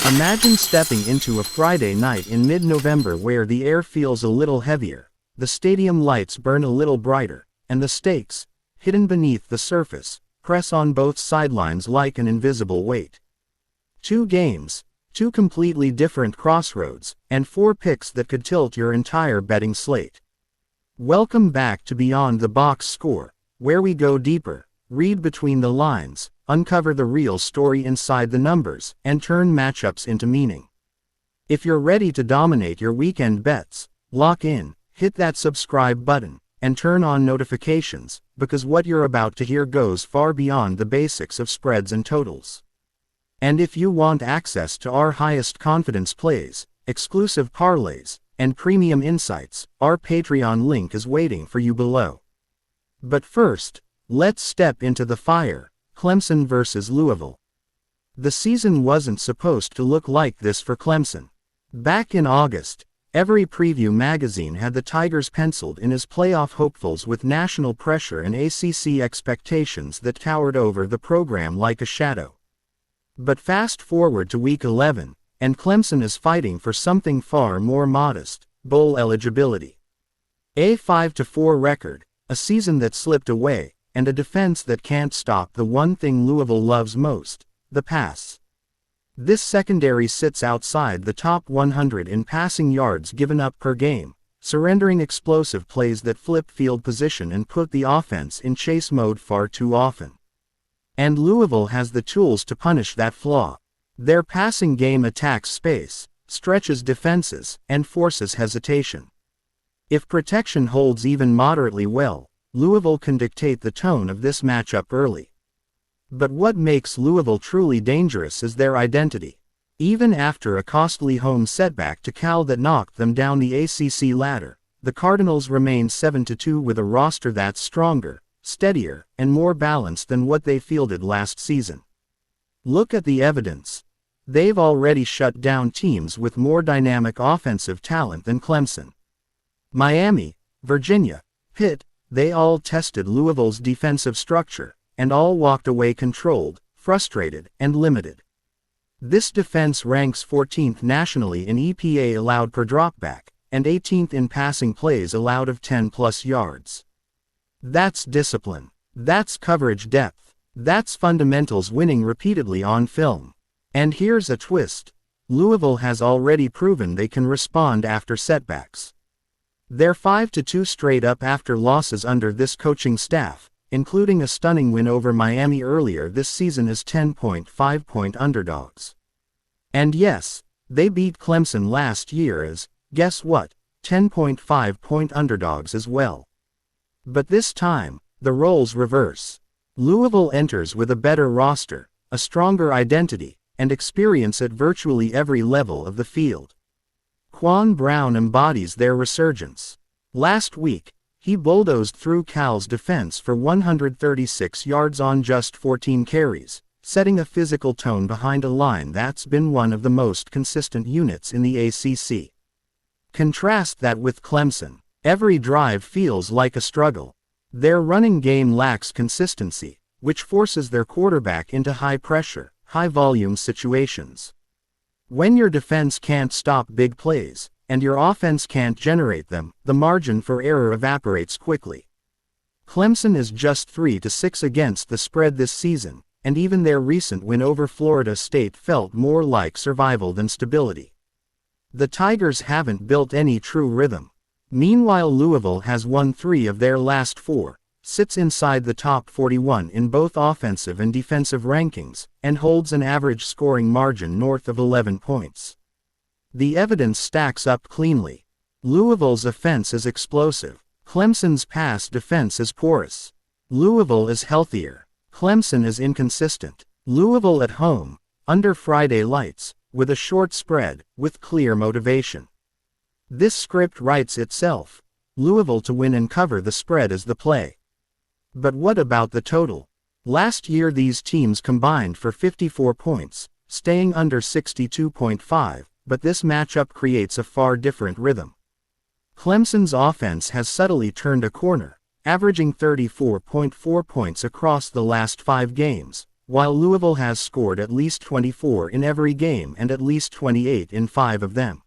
Imagine stepping into a Friday night in mid-November where the air feels a little heavier, the stadium lights burn a little brighter, and the stakes, hidden beneath the surface, press on both sidelines like an invisible weight. 2 games, 2 completely different crossroads, and 4 picks that could tilt your entire betting slate. Welcome back to Beyond the Box Score, where we go deeper, read between the lines, uncover the real story inside the numbers, and turn matchups into meaning. If you're ready to dominate your weekend bets, lock in, hit that subscribe button, and turn on notifications, because what you're about to hear goes far beyond the basics of spreads and totals. And if you want access to our highest confidence plays, exclusive parlays, and premium insights, our Patreon link is waiting for you below. But first, let's step into the fire. Clemson versus Louisville. The season wasn't supposed to look like this for Clemson. Back in August, every preview magazine had the Tigers penciled in as playoff hopefuls with national pressure and ACC expectations that towered over the program like a shadow. But fast forward to Week 11, and Clemson is fighting for something far more modest: bowl eligibility. A 5-4 record, a season that slipped away, and a defense that can't stop the one thing Louisville loves most: the pass. This secondary sits outside the top 100 in passing yards given up per game, surrendering explosive plays that flip field position and put the offense in chase mode far too often. And Louisville has the tools to punish that flaw. Their passing game attacks space, stretches defenses, and forces hesitation. If protection holds even moderately well, Louisville can dictate the tone of this matchup early. But what makes Louisville truly dangerous is their identity. Even after a costly home setback to Cal that knocked them down the ACC ladder, the Cardinals remain 7-2 with a roster that's stronger, steadier, and more balanced than what they fielded last season. Look at the evidence. They've already shut down teams with more dynamic offensive talent than Clemson. Miami, Virginia, Pitt, they all tested Louisville's defensive structure, and all walked away controlled, frustrated, and limited. This defense ranks 14th nationally in EPA allowed per dropback, and 18th in passing plays allowed of 10+ yards. That's discipline. That's coverage depth. That's fundamentals winning repeatedly on film. And here's a twist: Louisville has already proven they can respond after setbacks. Their 5-2 straight up after losses under this coaching staff, including a stunning win over Miami earlier this season as 10.5-point underdogs. And yes, they beat Clemson last year as, guess what, 10.5-point underdogs as well. But this time, the roles reverse. Louisville enters with a better roster, a stronger identity, and experience at virtually every level of the field. Quan Brown embodies their resurgence. Last week, he bulldozed through Cal's defense for 136 yards on just 14 carries, setting a physical tone behind a line that's been one of the most consistent units in the ACC. Contrast that with Clemson. Every drive feels like a struggle. Their running game lacks consistency, which forces their quarterback into high-pressure, high-volume situations. When your defense can't stop big plays, and your offense can't generate them, the margin for error evaporates quickly. Clemson is just 3-6 against the spread this season, and even their recent win over Florida State felt more like survival than stability. The Tigers haven't built any true rhythm. Meanwhile, Louisville has won 3 of their last 4, sits inside the top 41 in both offensive and defensive rankings, and holds an average scoring margin north of 11 points. The evidence stacks up cleanly. Louisville's offense is explosive. Clemson's pass defense is porous. Louisville is healthier. Clemson is inconsistent. Louisville at home, under Friday lights, with a short spread, with clear motivation. This script writes itself. Louisville to win and cover the spread is the play. But what about the total? Last year these teams combined for 54 points, staying under 62.5, but this matchup creates a far different rhythm. Clemson's offense has subtly turned a corner, averaging 34.4 points across the last 5 games, while Louisville has scored at least 24 in every game and at least 28 in 5 of them.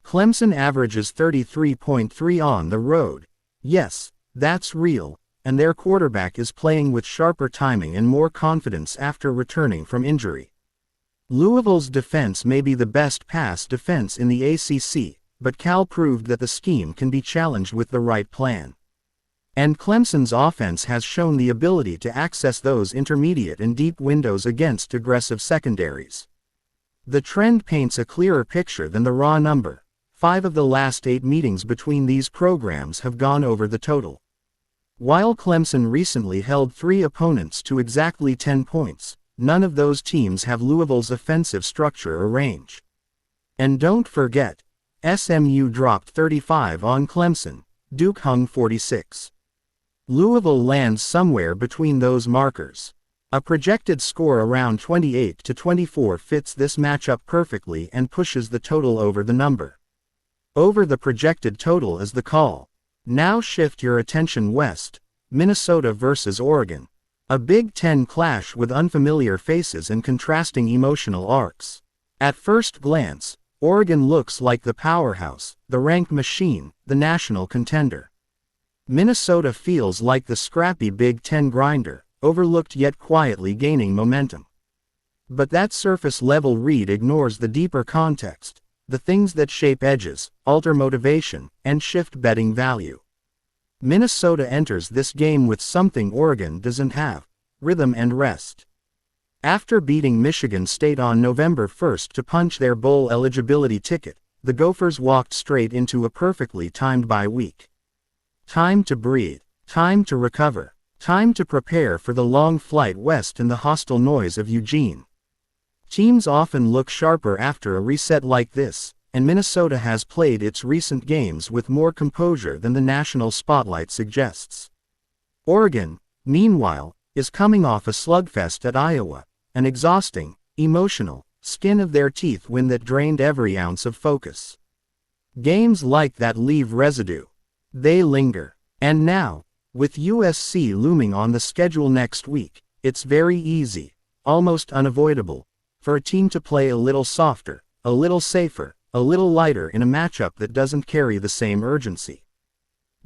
Clemson averages 33.3 on the road. Yes, that's real, and their quarterback is playing with sharper timing and more confidence after returning from injury. Louisville's defense may be the best pass defense in the ACC, but Cal proved that the scheme can be challenged with the right plan. And Clemson's offense has shown the ability to access those intermediate and deep windows against aggressive secondaries. The trend paints a clearer picture than the raw number. 5 of the last 8 meetings between these programs have gone over the total. While Clemson recently held 3 opponents to exactly 10 points, none of those teams have Louisville's offensive structure or range. And don't forget, SMU dropped 35 on Clemson, Duke hung 46. Louisville lands somewhere between those markers. A projected score around 28-24 fits this matchup perfectly and pushes the total over the number. Over the projected total is the call. Now shift your attention west, Minnesota versus Oregon. A Big Ten clash with unfamiliar faces and contrasting emotional arcs. At first glance, Oregon looks like the powerhouse, the ranked machine, the national contender. Minnesota feels like the scrappy Big Ten grinder, overlooked yet quietly gaining momentum. But that surface-level read ignores the deeper context, the things that shape edges, alter motivation, and shift betting value. Minnesota enters this game with something Oregon doesn't have: rhythm and rest. After beating Michigan State on November 1st to punch their bowl eligibility ticket, the Gophers walked straight into a perfectly timed bye week. Time to breathe, time to recover, time to prepare for the long flight west and the hostile noise of Eugene. Teams often look sharper after a reset like this, and Minnesota has played its recent games with more composure than the national spotlight suggests. Oregon, meanwhile, is coming off a slugfest at Iowa, an exhausting, emotional, skin-of-their-teeth win that drained every ounce of focus. Games like that leave residue. They linger. And now, with USC looming on the schedule next week, it's very easy, almost unavoidable, for a team to play a little softer, a little safer, a little lighter in a matchup that doesn't carry the same urgency.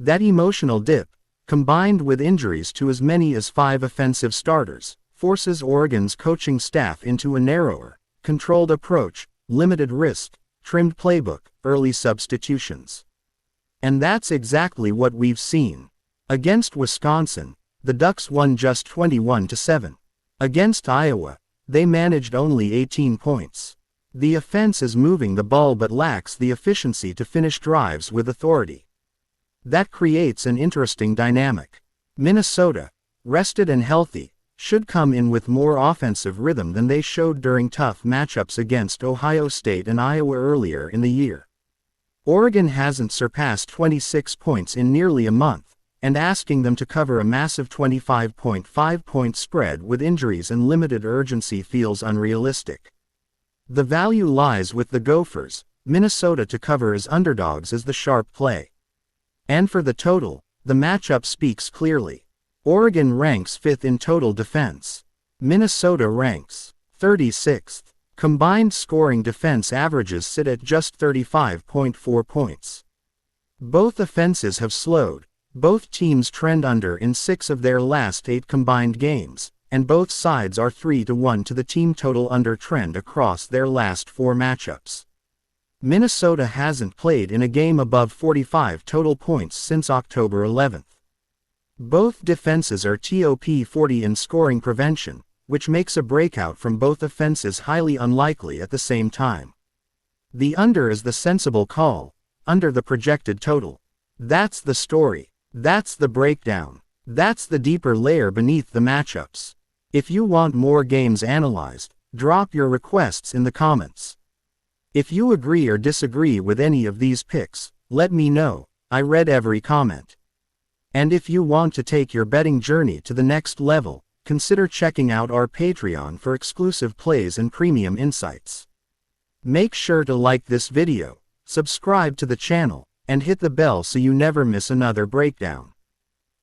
That emotional dip, combined with injuries to as many as 5 offensive starters, forces Oregon's coaching staff into a narrower, controlled approach, limited risk, trimmed playbook, early substitutions. And that's exactly what we've seen. Against Wisconsin, the Ducks won just 21-7. Against Iowa, they managed only 18 points. The offense is moving the ball but lacks the efficiency to finish drives with authority. That creates an interesting dynamic. Minnesota, rested and healthy, should come in with more offensive rhythm than they showed during tough matchups against Ohio State and Iowa earlier in the year. Oregon hasn't surpassed 26 points in nearly a month, and asking them to cover a massive 25.5-point spread with injuries and limited urgency feels unrealistic. The value lies with the Gophers. Minnesota to cover as underdogs is the sharp play. And for the total, the matchup speaks clearly. Oregon ranks 5th in total defense. Minnesota ranks 36th. Combined scoring defense averages sit at just 35.4 points. Both offenses have slowed. Both teams trend under in 6 of their last 8 combined games, and both sides are 3-1 to the team total under trend across their last 4 matchups. Minnesota hasn't played in a game above 45 total points since October 11th. Both defenses are top 40 in scoring prevention, which makes a breakout from both offenses highly unlikely at the same time. The under is the sensible call, under the projected total. That's the story. That's the breakdown. That's the deeper layer beneath the matchups. If you want more games analyzed, drop your requests in the comments. If you agree or disagree with any of these picks, let me know. I read every comment. And if you want to take your betting journey to the next level, consider checking out our Patreon for exclusive plays and premium insights. Make sure to like this video, subscribe to the channel, and hit the bell so you never miss another breakdown.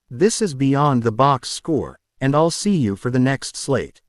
This is Beyond the Box Score, and I'll see you for the next slate.